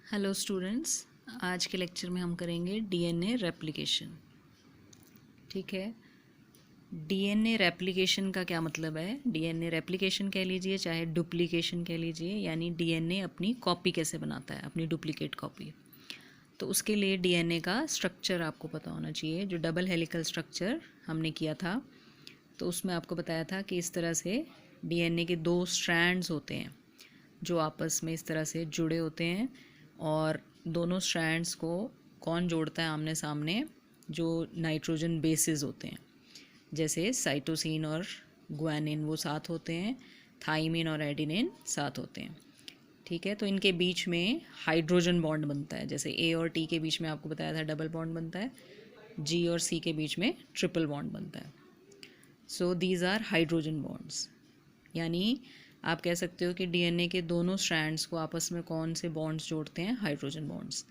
Hello students, आज के lecture में हम करेंगे डीएनए रेप्लिकेशन। ठीक है। डीएनए रेप्लिकेशन का क्या मतलब है? डीएनए रेप्लिकेशन कह लीजिए चाहे डुप्लीकेशन कह लीजिए, यानी डीएनए अपनी कॉपी कैसे बनाता है, अपनी डुप्लीकेट कॉपी। तो उसके लिए डीएनए का स्ट्रक्चर आपको पता होना चाहिए। जो डबल हेलिकल स्ट्रक्चर हमने किया था तो उसमें आपको बताया था कि इस तरह से डीएनए के दो स्ट्रैंड्स होते हैं जो आपस में इस तरह से जुड़े होते हैं, और दोनों स्ट्रैंड्स को कौन जोड़ता है आमने सामने? जो नाइट्रोजन बेसेस होते हैं, जैसे साइटोसिन और ग्वानिन वो साथ होते हैं, थाइमिन और एडिनिन साथ होते हैं। ठीक है। तो इनके बीच में हाइड्रोजन बॉन्ड बनता है, जैसे ए और टी के बीच में आपको बताया था डबल बॉन्ड बनता है, जी और सी के बीच में ट्रिपल बॉन्ड बनता है। So these are hydrogen bonds. यानी आप कह सकते हो कि डीएनए के दोनों स्ट्रैंड्स को आपस में कौन से बॉन्ड्स जोड़ते हैं? Hydrogen bonds.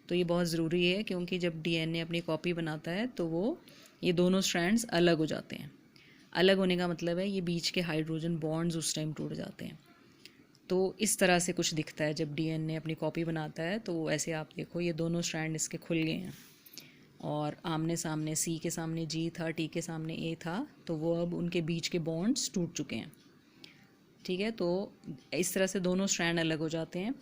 तो ये बहुत ज़रूरी है, क्योंकि जब डीएनए अपनी कॉपी बनाता है तो वो ये दोनों स्ट्रैंड्स अलग हो जाते हैं। अलग होने का मतलब है ये बीच के हाइड्रोजन बॉन्ड्स उस टाइम टूट जाते हैं। तो इस तरह से कुछ दिखता है जब डीएनए अपनी कॉपी बनाता है। तो ऐसे आप देखो, ये दोनों स्ट्रैंड इसके खुल गए हैं और आमने सामने सी के सामने जी था, टी के सामने ए था, तो वो अब उनके बीच के बॉन्ड्स टूट चुके हैं। ठीक है। तो इस तरह से दोनों स्ट्रैंड अलग हो जाते हैं।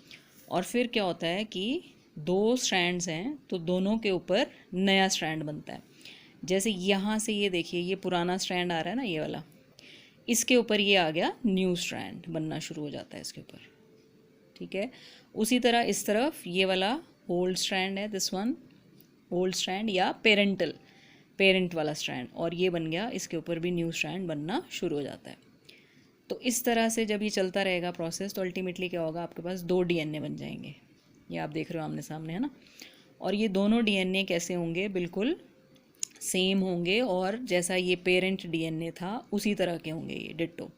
और फिर क्या होता है कि दो स्ट्रैंड्स हैं तो दोनों के ऊपर नया स्ट्रैंड बनता है। जैसे यहाँ से ये देखिए, ये पुराना स्ट्रैंड आ रहा है ना, ये वाला, इसके ऊपर ये आ गया न्यू स्ट्रैंड बनना शुरू हो जाता है इसके ऊपर। ठीक है। उसी तरह इस तरफ ये वाला ओल्ड स्ट्रैंड है, दिस वन ओल्ड स्ट्रैंड या पेरेंट वाला स्ट्रैंड, और ये बन गया, इसके ऊपर भी न्यू स्ट्रैंड बनना शुरू हो जाता है। तो इस तरह से जब ये चलता रहेगा प्रोसेस, तो अल्टीमेटली क्या होगा, आपके पास दो डीएनए बन जाएंगे। ये आप देख रहे हो आमने सामने, है ना। और ये दोनों डीएनए कैसे होंगे? बिल्कुल सेम होंगे, और जैसा ये पेरेंट डीएनए था उसी तरह के होंगे, ये डिट्टो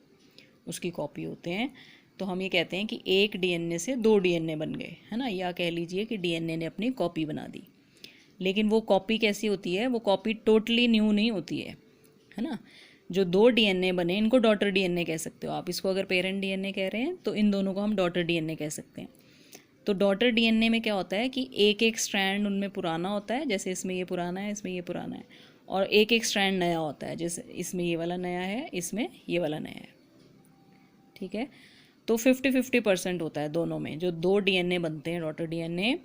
उसकी कॉपी होते हैं। तो हम ये कहते हैं कि एक डीएनए से दो डीएनए बन गए, है ना, या कह लीजिए कि डीएनए ने अपनी कॉपी बना दी। लेकिन वो कॉपी कैसी होती है? वो कॉपी टोटली न्यू नहीं होती है ना। जो दो डीएनए बने इनको डॉटर डीएनए कह सकते हो आप। इसको अगर पेरेंट डीएनए कह रहे हैं तो इन दोनों को हम डॉटर डीएनए कह सकते हैं। तो डॉटर डीएनए में क्या होता है कि एक एक स्ट्रैंड उनमें पुराना होता है, जैसे इसमें ये पुराना है, इसमें ये पुराना है, और एक एक स्ट्रैंड नया होता है, जैसे इसमें ये वाला नया है, इसमें ये वाला नया है। ठीक है। तो 50-50% होता है दोनों में। जो दो डीएनए बनते हैं डॉटर डीएनए,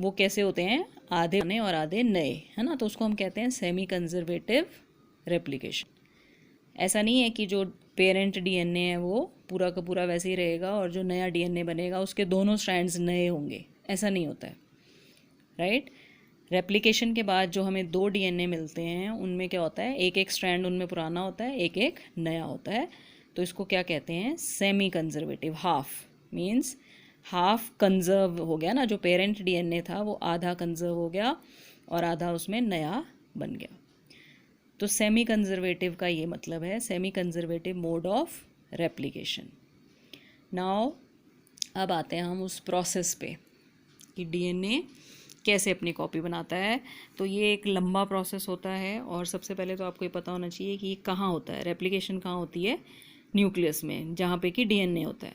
वो कैसे होते हैं? आधे पुराने और आधे नए, है ना। तो उसको हम कहते हैं सेमी कंजर्वेटिव रेप्लिकेशन। ऐसा नहीं है कि जो पेरेंट डीएनए है वो पूरा का पूरा वैसे ही रहेगा और जो नया डीएनए बनेगा उसके दोनों स्ट्रैंड्स नए होंगे, ऐसा नहीं होता है। राइट। रेप्लिकेशन के बाद जो हमें दो डीएनए मिलते हैं उनमें क्या होता है, एक एक स्ट्रैंड उनमें पुराना होता है, एक एक नया होता है। तो इसको क्या कहते हैं? Semi conservative. Half means half conserve हो गया ना, जो पेरेंट डीएनए था वो आधा कंजर्व हो गया और आधा उसमें नया बन गया। तो सेमी कंजर्वेटिव का ये मतलब है, semi conservative mode of replication. Now अब आते हैं हम उस प्रोसेस पे कि डीएनए कैसे अपनी कॉपी बनाता है। तो ये एक लंबा प्रोसेस होता है, और सबसे पहले तो आपको ये पता होना चाहिए कि ये कहाँ होता है। रेप्लिकेशन कहाँ होती है? न्यूक्लियस में, जहाँ पे कि डीएनए होता है।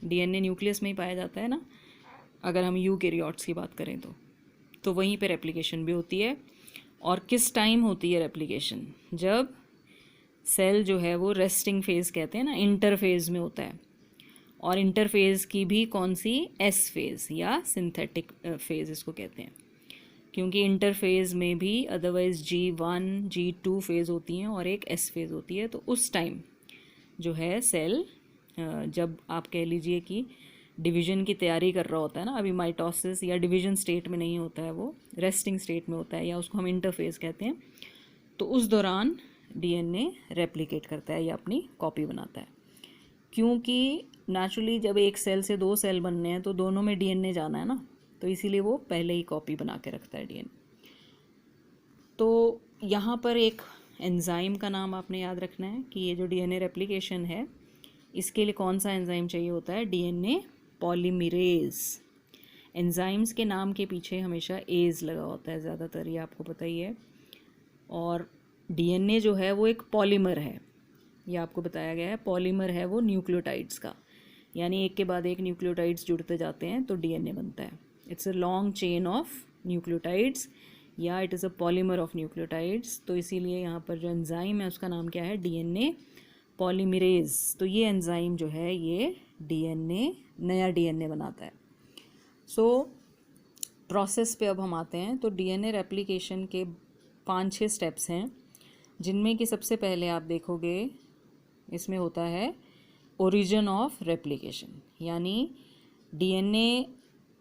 डीएनए न्यूक्लियस में ही पाया जाता है ना, अगर हम यूकैरियोट्स की बात करें तो वहीं पे रेप्लिकेशन भी होती है। और किस टाइम होती है रेप्लिकेशन? जब सेल जो है वो रेस्टिंग फेज़ कहते हैं ना, इंटरफेज़ में होता है। और इंटरफेज़ की भी कौन सी? एस फेज़ या सिंथेटिक फेज़ इसको कहते हैं, क्योंकि इंटरफेज़ में भी अदरवाइज़ G1 G2 फेज़ होती हैं और एक एस फेज़ होती है। तो उस टाइम जो है सेल, जब आप कह लीजिए कि डिवीजन की तैयारी कर रहा होता है ना, अभी माइटोसिस या डिवीजन स्टेट में नहीं होता है, वो रेस्टिंग स्टेट में होता है, या उसको हम इंटरफेज़ कहते हैं। तो उस दौरान डीएनए रेप्लिकेट करता है या अपनी कॉपी बनाता है, क्योंकि नेचुरली जब एक सेल से दो सेल बनने हैं तो दोनों में डीएनए जाना है ना, तो इसीलिए वो पहले ही कॉपी बना के रखता है डीएनए। तो यहाँ पर एक एंजाइम का नाम आपने याद रखना है कि ये जो डीएनए रेप्लिकेशन है इसके लिए कौन सा एंजाइम चाहिए होता है? DNA polymerase. एंजाइम्स के नाम के पीछे हमेशा एज लगा होता है ज़्यादातर, ये आपको पता ही है। और डीएनए जो है वो एक पॉलीमर है, ये आपको बताया गया है। पॉलीमर है वो न्यूक्लियोटाइड्स का, यानी एक के बाद एक न्यूक्लियोटाइड्स जुड़ते जाते हैं तो डीएनए बनता है। It's a long chain of nucleotides या it is a polymer of nucleotides. तो इसीलिए यहाँ पर जो एंजाइम है उसका नाम क्या है, डीएनए पॉलीमरेज। तो ये एंजाइम जो है ये डीएनए, नया डीएनए बनाता है। सो प्रोसेस पे अब हम आते हैं। तो डीएनए रेप्लिकेशन के 5-6 स्टेप्स हैं, जिनमें कि सबसे पहले आप देखोगे इसमें होता है ओरिजिन ऑफ रेप्लिकेशन, यानी डीएनए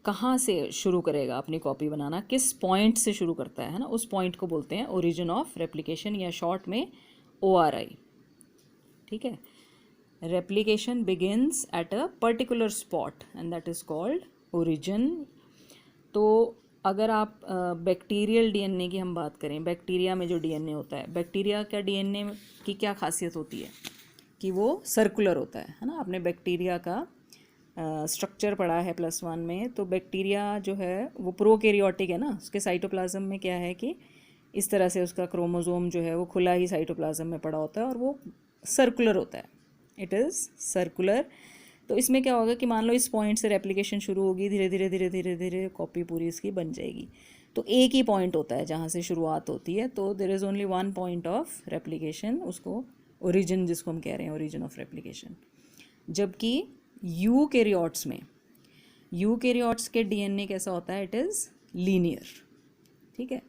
कहाँ से शुरू करेगा अपनी कॉपी बनाना, किस पॉइंट से शुरू करता है ना, उस पॉइंट को बोलते हैं ओरिजिन ऑफ रेप्लिकेशन या शॉर्ट में ORI। ठीक है, replication begins at a particular spot and that is called origin. तो अगर आप बैक्टीरियल डीएनए की हम बात करें, बैक्टीरिया में जो डीएनए होता है, बैक्टीरिया का डीएनए की क्या खासियत होती है कि वो सर्कुलर होता है ना। आपने बैक्टीरिया का स्ट्रक्चर पढ़ा है +1 में। तो बैक्टीरिया जो है वो प्रोकैरियोटिक है ना, उसके साइटोप्लाज्म में क्या है कि इस तरह से उसका क्रोमोसोम जो है वो खुला ही साइटोप्लाज्म में पड़ा होता है और वो सर्कुलर होता है, इट इज़ सर्कुलर। तो इसमें क्या होगा कि मान लो इस पॉइंट से रेप्लिकेशन शुरू होगी, धीरे धीरे धीरे धीरे धीरे कॉपी पूरी इसकी बन जाएगी। तो एक ही पॉइंट होता है जहाँ से शुरुआत होती है, तो there is only one point of replication, उसको ओरिजिन जिसको हम कह रहे हैं, ओरिजिन ऑफ रेप्लिकेशन। जबकि यूकैरियोट्स में, यूकैरियोट्स के डीएनए कैसा होता है, इट इज़ लीनियर। ठीक है,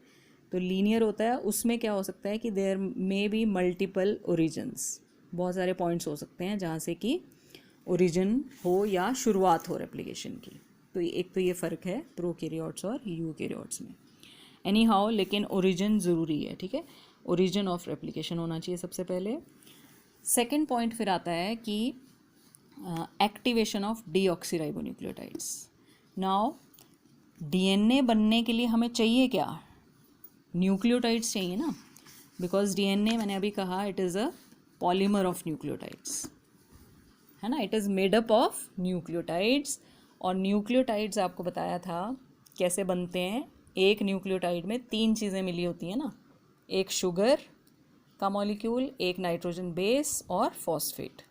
तो लीनियर होता है, उसमें क्या हो सकता है कि there may be multiple origins, बहुत सारे पॉइंट्स हो सकते हैं जहाँ से कि ओरिजिन हो या शुरुआत हो रेप्लिकेशन की। तो एक तो ये फ़र्क है प्रोकैरियोट्स और यूकैरियोट्स में। एनी हाउ, लेकिन ओरिजिन ज़रूरी है। ठीक है, ओरिजिन ऑफ रेप्लिकेशन होना चाहिए सबसे पहले। सेकेंड पॉइंट फिर आता है कि activation of deoxyribonucleotides. Now DNA बनने के लिए हमें चाहिए क्या, न्यूक्लियोटाइड्स चाहिए ना, बिकॉज डीएनए मैंने अभी कहा it is a polymer of nucleotides, है ना, it is made up of nucleotides. और न्यूक्लियोटाइड्स आपको बताया था कैसे बनते हैं। एक न्यूक्लियोटाइड में 3 चीज़ें मिली होती हैं ना, एक शुगर का मॉलिक्यूल, एक नाइट्रोजन बेस और फॉस्फेट।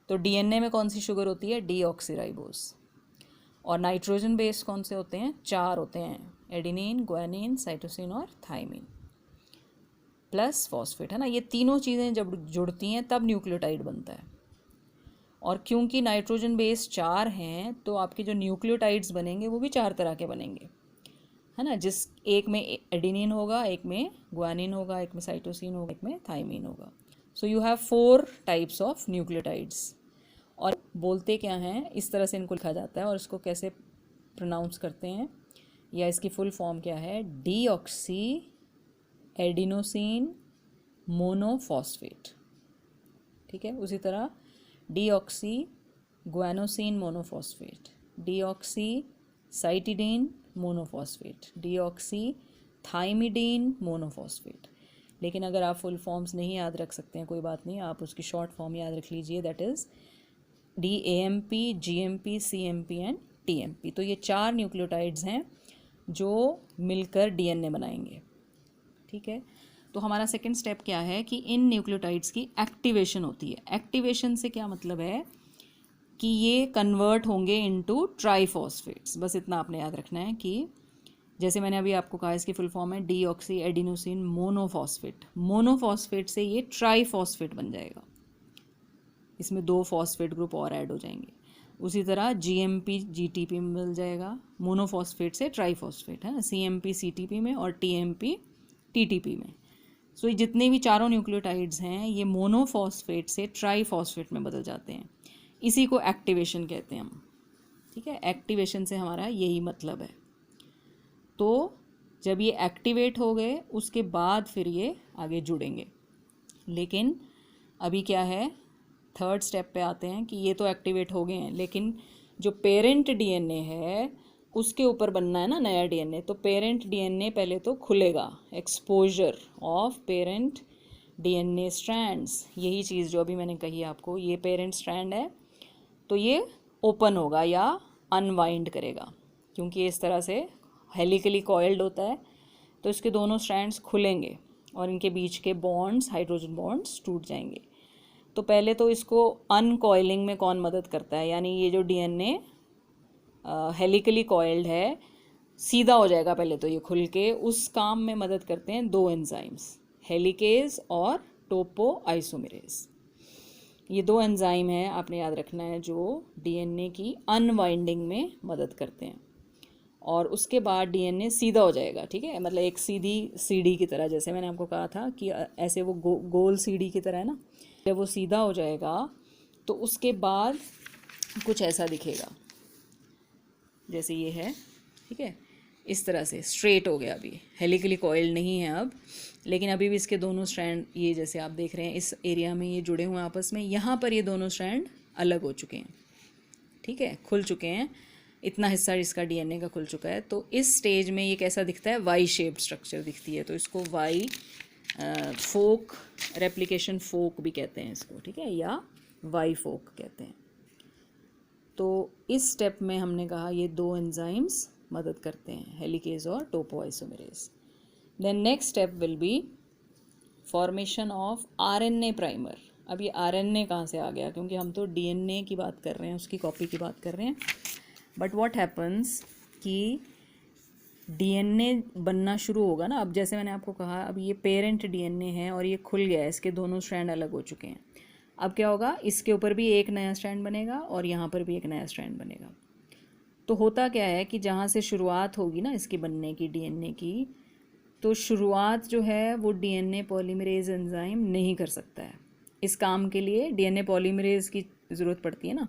तो डीएनए में कौन सी शुगर होती है, डीऑक्सीराइबोस। और नाइट्रोजन बेस कौन से होते हैं, 4 होते हैं, एडिनिन, ग्वानिन, साइटोसिन और थाइमिन प्लस फॉस्फेट, है ना। ये तीनों चीज़ें जब जुड़ती हैं तब न्यूक्लियोटाइड बनता है। और क्योंकि नाइट्रोजन बेस 4 हैं तो आपके जो न्यूक्लियोटाइड्स बनेंगे वो भी 4 तरह के बनेंगे, है ना। जिस एक में एडिनिन होगा, एक में ग्वानिन होगा, एक में साइटोसिन होगा, एक में थाइमिन होगा। So you have 4 types of nucleotides. और बोलते क्या हैं, इस तरह से इनको लिखा जाता है, और इसको कैसे प्रोनाउंस करते हैं या इसकी फुल फॉर्म क्या है, डीऑक्सी एडिनोसिन मोनोफॉस्फेट। ठीक है, उसी तरह deoxy guanosine monophosphate, deoxy cytidine monophosphate, deoxy thymidine monophosphate. लेकिन अगर आप फुल फॉर्म्स नहीं याद रख सकते हैं कोई बात नहीं, आप उसकी शॉर्ट फॉर्म याद रख लीजिए, that is DAMP, GMP, CMP and TMP। तो ये 4 न्यूक्लियोटाइड्स हैं जो मिलकर डीएनए बनाएंगे। ठीक है, तो हमारा सेकंड स्टेप क्या है कि इन न्यूक्लियोटाइड्स की एक्टिवेशन होती है। एक्टिवेशन से क्या मतलब है कि ये कन्वर्ट होंगे इनटू ट्राइफॉस्फेट्स। बस इतना आपने याद रखना है कि जैसे मैंने अभी आपको कहा इसकी फुल फॉर्म है डीऑक्सी एडिनोसिन मोनोफॉस्फेट, मोनोफॉस्फेट से ये ट्राइफॉस्फेट बन जाएगा, इसमें 2 फॉस्फेट ग्रुप और ऐड हो जाएंगे। उसी तरह GMP GTP में मिल जाएगा, मोनोफॉस्फेट से ट्राइफॉस्फेट, है ना, CMP CTP में और TMP TTP में। सो ये जितने भी चारों न्यूक्लियोटाइड्स हैं ये मोनोफॉस्फेट से ट्राइफॉस्फेट में बदल जाते हैं, इसी को एक्टिवेशन कहते हैं हम। ठीक है, एक्टिवेशन से हमारा यही मतलब है। तो जब ये एक्टिवेट हो गए उसके बाद फिर ये आगे जुड़ेंगे। लेकिन अभी क्या है, थर्ड स्टेप पे आते हैं कि ये तो एक्टिवेट हो गए हैं, लेकिन जो पेरेंट डीएनए है उसके ऊपर बनना है ना नया डीएनए। तो पेरेंट डीएनए पहले तो खुलेगा, exposure of parent DNA strands, यही चीज़ जो अभी मैंने कही आपको, ये पेरेंट स्ट्रैंड है तो ये ओपन होगा या अनवाइंड करेगा, क्योंकि इस तरह से हेलिकली कॉइल्ड होता है तो इसके दोनों स्ट्रैंड्स खुलेंगे और इनके बीच के बॉन्ड्स, हाइड्रोजन बॉन्ड्स टूट जाएंगे। तो पहले तो इसको अनकॉइलिंग में कौन मदद करता है, यानी ये जो डीएनए हेलिकली कॉइल्ड है, सीधा हो जाएगा पहले तो ये खुल के, उस काम में मदद करते हैं दो एंजाइम्स, हेलिकेज और टोपो आइसोमेरेज। ये दो एंजाइम हैं, आपने याद रखना है, जो डीएनए की अनवाइंडिंग में मदद करते हैं। और उसके बाद डीएनए सीधा हो जाएगा, ठीक है, मतलब एक सीधी सीढ़ी की तरह, जैसे मैंने आपको कहा था कि ऐसे वो गोल सीढ़ी की तरह है ना, जब वो सीधा हो जाएगा तो उसके बाद कुछ ऐसा दिखेगा, जैसे ये है, ठीक है, इस तरह से स्ट्रेट हो गया। अभी हेलिकली कॉइल्ड नहीं है अब, लेकिन अभी भी इसके दोनों स्ट्रैंड, ये जैसे आप देख रहे हैं इस एरिया में ये जुड़े हुए हैं आपस में, यहाँ पर ये दोनों स्ट्रैंड अलग हो चुके हैं, ठीक है, खुल चुके हैं, इतना हिस्सा इसका डीएनए का खुल चुका है। तो इस स्टेज में ये कैसा दिखता है, वाई शेप्ड स्ट्रक्चर दिखती है, तो इसको वाई फोक, रेप्लिकेशन फोक भी कहते हैं इसको, ठीक है, या वाई फोक कहते हैं। तो इस स्टेप में हमने कहा ये दो एंजाइम्स मदद करते हैं, हेलिकेज और topoisomerase. Then next step will be formation of RNA primer. अब ये आरएनए कहाँ से आ गया, क्योंकि हम तो डीएनए की बात कर रहे हैं, उसकी कॉपी की बात कर रहे हैं। बट व्हाट हैपन्स कि डीएनए बनना शुरू होगा ना, अब जैसे मैंने आपको कहा, अब ये पेरेंट डीएनए है और ये खुल गया है, इसके दोनों स्ट्रैंड अलग हो चुके हैं। अब क्या होगा, इसके ऊपर भी एक नया स्ट्रैंड बनेगा और यहाँ पर भी एक नया स्ट्रैंड बनेगा। तो होता क्या है कि जहाँ से शुरुआत होगी ना इसकी बनने की, डीएनए की, तो शुरुआत जो है वो डीएनए पॉलीमरेज एंजाइम नहीं कर सकता है। इस काम के लिए डीएनए पॉलीमरेज की ज़रूरत पड़ती है ना,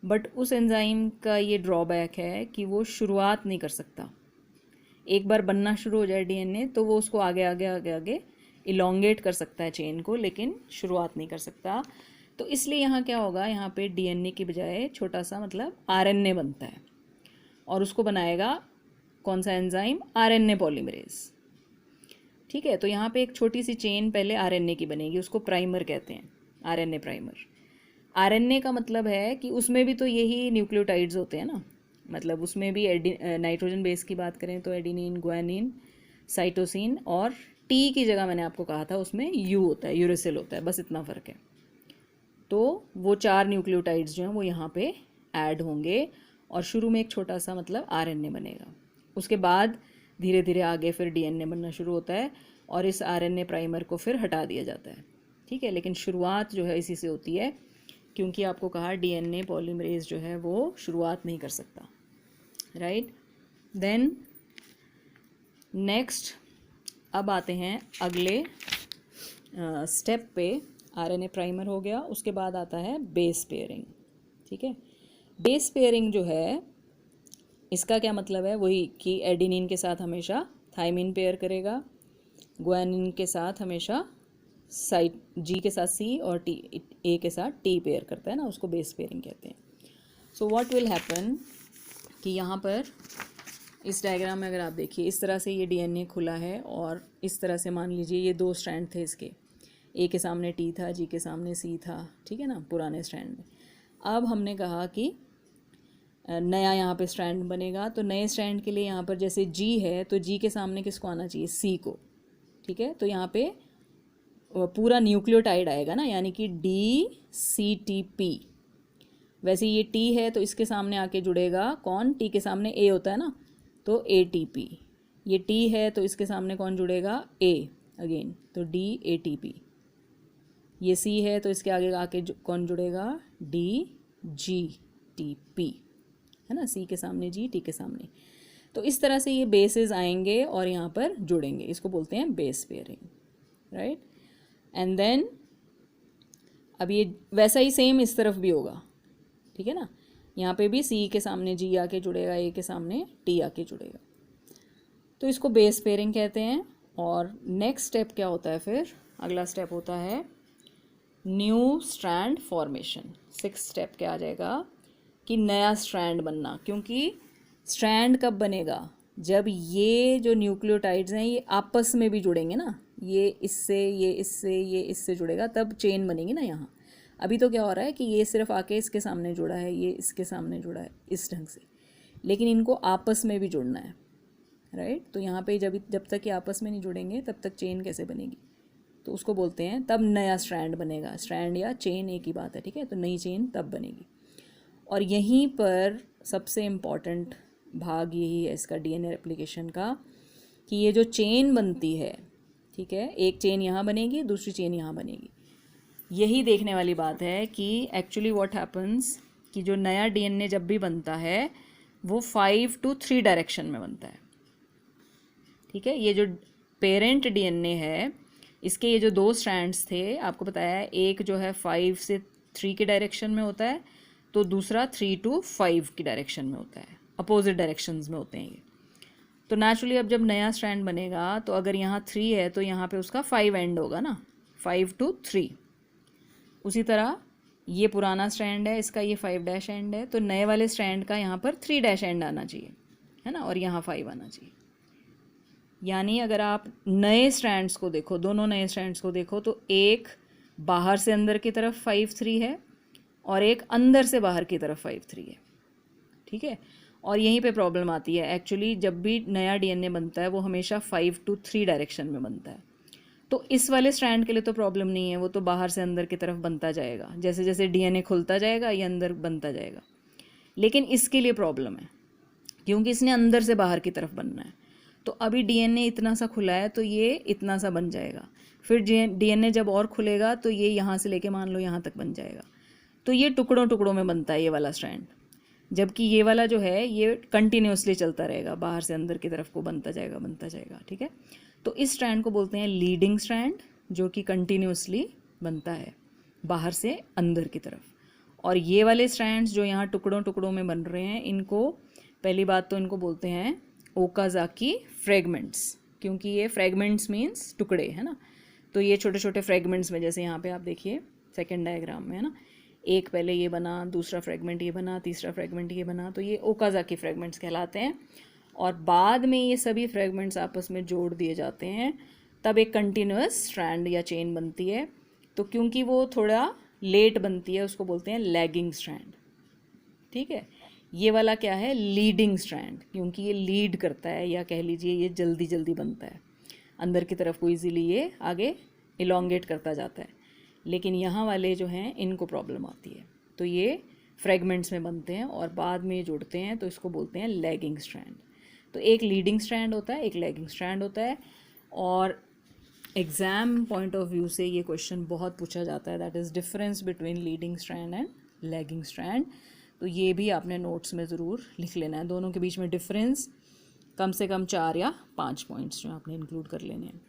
बट उस एंजाइम का ये ड्रॉबैक है कि वो शुरुआत नहीं कर सकता। एक बार बनना शुरू हो जाए डीएनए तो वो उसको आगे आगे आगे आगे इलोंगेट कर सकता है चेन को, लेकिन शुरुआत नहीं कर सकता। तो इसलिए यहाँ क्या होगा, यहाँ पे डीएनए की बजाय छोटा सा मतलब आरएनए बनता है, और उसको बनाएगा कौन सा एंजाइम, आरएनए पॉलीमरेज, ठीक है। तो यहाँ पे एक छोटी सी चेन पहले आरएनए की बनेगी, उसको प्राइमर कहते हैं, आरएनए प्राइमर। आरएनए का मतलब है कि उसमें भी तो यही न्यूक्लियोटाइड्स होते हैं ना, मतलब उसमें भी नाइट्रोजन बेस की बात करें तो एडिनिन, ग्वानिन, साइटोसिन, और टी की जगह मैंने आपको कहा था उसमें यू होता है, यूरेसिल होता है, बस इतना फ़र्क है। तो वो 4 न्यूक्लियोटाइड्स जो हैं वो यहाँ पे ऐड होंगे, और शुरू में एक छोटा सा मतलब आरएनए बनेगा। उसके बाद धीरे धीरे आगे फिर डीएनए बनना शुरू होता है, और इस आरएनए प्राइमर को फिर हटा दिया जाता है, ठीक है। लेकिन शुरुआत जो है इसी से होती है, क्योंकि आपको कहा डीएनए पॉलीमरेज जो है वो शुरुआत नहीं कर सकता, राइट। देन नेक्स्ट अब आते हैं अगले स्टेप पे। आरएनए प्राइमर हो गया, उसके बाद आता है बेस पेयरिंग, ठीक है। बेस पेयरिंग जो है इसका क्या मतलब है, वही कि एडिनिन के साथ हमेशा थाइमिन पेयर करेगा, ग्वानिन के साथ हमेशा साइट, जी के साथ सी, और टी, ए के साथ टी पेयर करता है ना, उसको बेस पेयरिंग कहते हैं। सो व्हाट विल हैपन कि यहाँ पर इस डायग्राम में अगर आप देखिए, इस तरह से ये डीएनए खुला है, और इस तरह से मान लीजिए ये दो स्ट्रैंड थे इसके, ए के सामने टी था, जी के सामने सी था, ठीक है ना, पुराने स्ट्रैंड में। अब हमने कहा कि नया यहाँ पे स्ट्रैंड बनेगा, तो नए स्ट्रैंड के लिए यहाँ पर जैसे जी है, तो जी के सामने किसको आना चाहिए, सी को, ठीक है। तो यहाँ पे पूरा न्यूक्लियोटाइड आएगा ना, यानी कि DCTP। वैसे ये टी है तो इसके सामने आके जुड़ेगा कौन, टी के सामने ए होता है ना, तो ATP। ये टी है तो इसके सामने कौन जुड़ेगा, ए अगेन, तो DATP। ये सी है तो इसके आगे आके कौन जुड़ेगा, DGTP, है ना, सी के सामने जी, टी के सामने। तो इस तरह से ये बेसेस आएंगे और यहाँ पर जुड़ेंगे, इसको बोलते हैं base pairing, right. And then अब ये वैसा ही सेम इस तरफ भी होगा, ठीक है ना, यहाँ पे भी सी के सामने जी आके जुड़ेगा, ए के सामने टी आके जुड़ेगा, तो इसको बेस पेयरिंग कहते हैं। और नेक्स्ट स्टेप क्या होता है, फिर अगला स्टेप होता है new strand formation. 6th step क्या आ जाएगा कि नया स्ट्रैंड बनना, क्योंकि स्ट्रैंड कब बनेगा, जब ये जो न्यूक्लियोटाइड्स हैं ये आपस में भी जुड़ेंगे ना, ये इससे, ये इससे, ये इससे जुड़ेगा, तब चेन बनेगी ना यहाँ। अभी तो क्या हो रहा है कि ये सिर्फ आके इसके सामने जुड़ा है, ये इसके सामने जुड़ा है इस ढंग से, लेकिन इनको आपस में भी जुड़ना है, राइट। तो यहाँ पे जब तक ये आपस में नहीं जुड़ेंगे तब तक चेन कैसे बनेगी, तो उसको बोलते हैं तब नया स्ट्रैंड बनेगा। स्ट्रैंड या चेन एक ही बात है, ठीक है, तो नई चेन तब बनेगी। और यहीं पर सबसे इम्पॉर्टेंट भाग यही है इसका डीएनए रेप्लिकेशन का, कि ये जो चेन बनती है, ठीक है, एक चेन यहाँ बनेगी, दूसरी चेन यहाँ बनेगी। यही देखने वाली बात है कि एक्चुअली व्हाट हैपन्स कि जो नया डीएनए जब भी बनता है वो 5 to 3 डायरेक्शन में बनता है, ठीक है। ये जो पेरेंट डीएनए है इसके ये जो 2 स्ट्रैंड्स थे, आपको बताया है, एक जो है 5 से 3 के डायरेक्शन में होता है, तो दूसरा 3 to 5 की डायरेक्शन में होता है, अपोजिट डायरेक्शंस में होते हैं ये। तो नेचुरली अब जब नया स्ट्रैंड बनेगा तो अगर यहाँ 3 है तो यहाँ पे उसका 5 एंड होगा ना, 5 to 3। उसी तरह ये पुराना स्ट्रैंड है, इसका ये 5 डैश एंड है, तो नए वाले स्ट्रैंड का यहाँ पर 3 डैश एंड आना चाहिए, है ना, और यहाँ 5 आना चाहिए। यानी अगर आप नए स्ट्रैंड्स को देखो, दोनों नए स्ट्रैंड्स को देखो, तो एक बाहर से अंदर की तरफ 5 3 है और एक अंदर से बाहर की तरफ 5 3 है, ठीक है। और यहीं पे प्रॉब्लम आती है, एक्चुअली जब भी नया डीएनए बनता है वो हमेशा 5 to 3 डायरेक्शन में बनता है। तो इस वाले स्ट्रैंड के लिए तो प्रॉब्लम नहीं है, वो तो बाहर से अंदर की तरफ बनता जाएगा, जैसे जैसे डीएनए खुलता जाएगा ये अंदर बनता जाएगा। लेकिन इसके लिए प्रॉब्लम है क्योंकि इसने अंदर से बाहर की तरफ बनना है। तो अभी डीएनए इतना सा खुला है तो ये इतना सा बन जाएगा, फिर डीएनए जब और खुलेगा तो ये यहाँ से लेके मान लो यहाँ तक बन जाएगा। तो ये टुकड़ों टुकड़ों में बनता है ये वाला स्ट्रैंड, जबकि ये वाला जो है ये कंटिन्यूसली चलता रहेगा, बाहर से अंदर की तरफ को बनता जाएगा, ठीक है। तो इस स्ट्रैंड को बोलते हैं लीडिंग स्ट्रैंड, जो कि कंटिन्यूसली बनता है बाहर से अंदर की तरफ। और ये वाले स्ट्रैंड्स जो यहाँ टुकड़ों टुकड़ों में बन रहे हैं, इनको पहली बात तो इनको बोलते हैं ओकाज़ाकी फ्रेगमेंट्स, क्योंकि ये फ्रेगमेंट्स मीन्स टुकड़े, है ना। तो ये छोटे छोटे फ्रेगमेंट्स में, जैसे यहाँ पे आप देखिए सेकेंड डायग्राम में, है ना, एक पहले ये बना, दूसरा फ्रेगमेंट ये बना, तीसरा फ्रेगमेंट ये बना, तो ये ओकाज़ाकी फ्रेगमेंट्स कहलाते हैं। और बाद में ये सभी फ्रेगमेंट्स आपस में जोड़ दिए जाते हैं, तब एक कंटिन्यूअस स्ट्रैंड या चेन बनती है। तो क्योंकि वो थोड़ा लेट बनती है उसको बोलते हैं लैगिंग स्ट्रैंड, ठीक है। ये वाला क्या है, लीडिंग स्ट्रैंड, क्योंकि ये लीड करता है, या कह लीजिए ये जल्दी जल्दी बनता है, अंदर की तरफ को ईजीली ये आगे इलोंगेट करता जाता है। लेकिन यहाँ वाले जो हैं इनको प्रॉब्लम आती है, तो ये फ्रेगमेंट्स में बनते हैं और बाद में जुड़ते हैं, तो इसको बोलते हैं लैगिंग स्ट्रैंड। तो एक लीडिंग स्ट्रैंड होता है, एक लैगिंग स्ट्रैंड होता है। और एग्ज़ाम पॉइंट ऑफ व्यू से ये क्वेश्चन बहुत पूछा जाता है, that is difference between leading strand and lagging strand. तो ये भी आपने नोट्स में ज़रूर लिख लेना है, दोनों के बीच में डिफरेंस कम से कम 4 या 5 पॉइंट्स जो आपने इंक्लूड कर लेने हैं।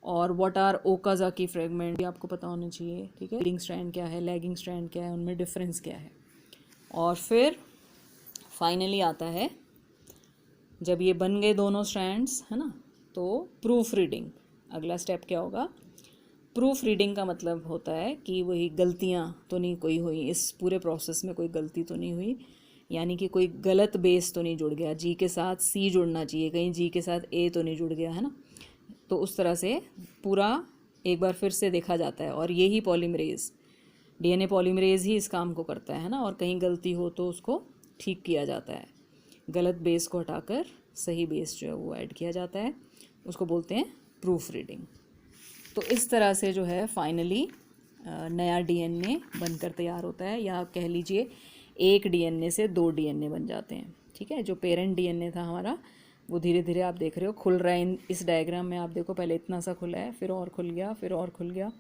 और व्हाट आर ओकाज़ाकी फ्रेगमेंट भी आपको पता होना चाहिए, ठीक है। लीडिंग स्ट्रैंड क्या है, लैगिंग स्ट्रैंड क्या है, उनमें डिफरेंस क्या है। और फिर फाइनली आता है जब ये बन गए दोनों स्ट्रैंड्स, है ना, तो प्रूफ रीडिंग। अगला स्टेप क्या होगा, प्रूफ रीडिंग का मतलब होता है कि वही गलतियाँ तो नहीं कोई हुई, इस पूरे प्रोसेस में कोई गलती तो नहीं हुई, यानी कि कोई गलत बेस तो नहीं जुड़ गया, जी के साथ सी जुड़ना चाहिए, कहीं जी के साथ ए तो नहीं जुड़ गया, है ना। तो उस तरह से पूरा एक बार फिर से देखा जाता है। और यही पॉलीमरेज, डीएनए पॉलीमरेज ही इस काम को करता है ना। और कहीं गलती हो तो उसको ठीक किया जाता है, गलत बेस को हटाकर सही बेस जो है वो ऐड किया जाता है, उसको बोलते हैं प्रूफ रीडिंग। तो इस तरह से जो है फाइनली नया डीएनए बनकर तैयार होता है, या आप कह लीजिए एक डीएनए से 2 डीएनए बन जाते हैं, ठीक है। जो पेरेंट डीएनए था हमारा वो धीरे धीरे आप देख रहे हो खुल रहा है। इस डायग्राम में आप देखो पहले इतना सा खुला है, फिर और खुल गया, फिर और खुल गया,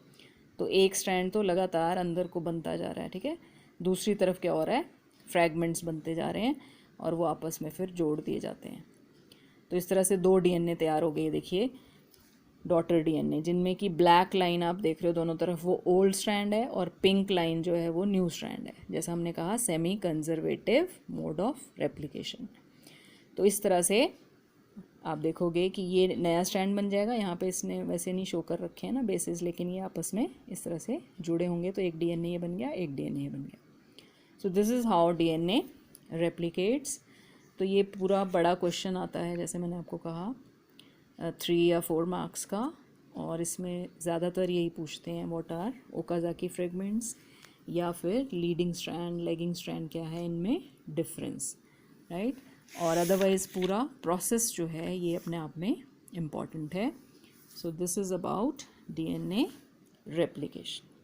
तो एक स्ट्रैंड तो लगातार अंदर को बनता जा रहा है, ठीक है। दूसरी तरफ क्या हो रहा है, फ्रैगमेंट्स बनते जा रहे हैं और वो आपस में फिर जोड़ दिए जाते हैं। तो इस तरह से 2 डीएनए तैयार हो गए, देखिए डॉटर डीएनए, जिनमें कि ब्लैक लाइन आप देख रहे हो दोनों तरफ, वो ओल्ड स्ट्रैंड है और पिंक लाइन जो है वो न्यू स्ट्रैंड है। जैसा हमने कहा semi conservative mode of replication. तो इस तरह से आप देखोगे कि ये नया स्ट्रैंड बन जाएगा। यहाँ पे इसने वैसे नहीं शो कर रखे हैं ना बेसिस, लेकिन ये आपस में इस तरह से जुड़े होंगे, तो एक डीएनए ये बन गया, एक डीएनए ये बन गया। So this is how DNA replicates. तो ये पूरा बड़ा क्वेश्चन आता है, जैसे मैंने आपको कहा 3 या 4 मार्क्स का, और इसमें ज़्यादातर यही पूछते हैं व्हाट आर ओकाज़ाकी फ्रेगमेंट्स, या फिर लीडिंग स्ट्रैंड, लैगिंग स्ट्रैंड क्या है, इनमें डिफरेंस, राइट। और अदरवाइज़ पूरा प्रोसेस जो है ये अपने आप में इम्पॉर्टेंट है। So this is about DNA replication.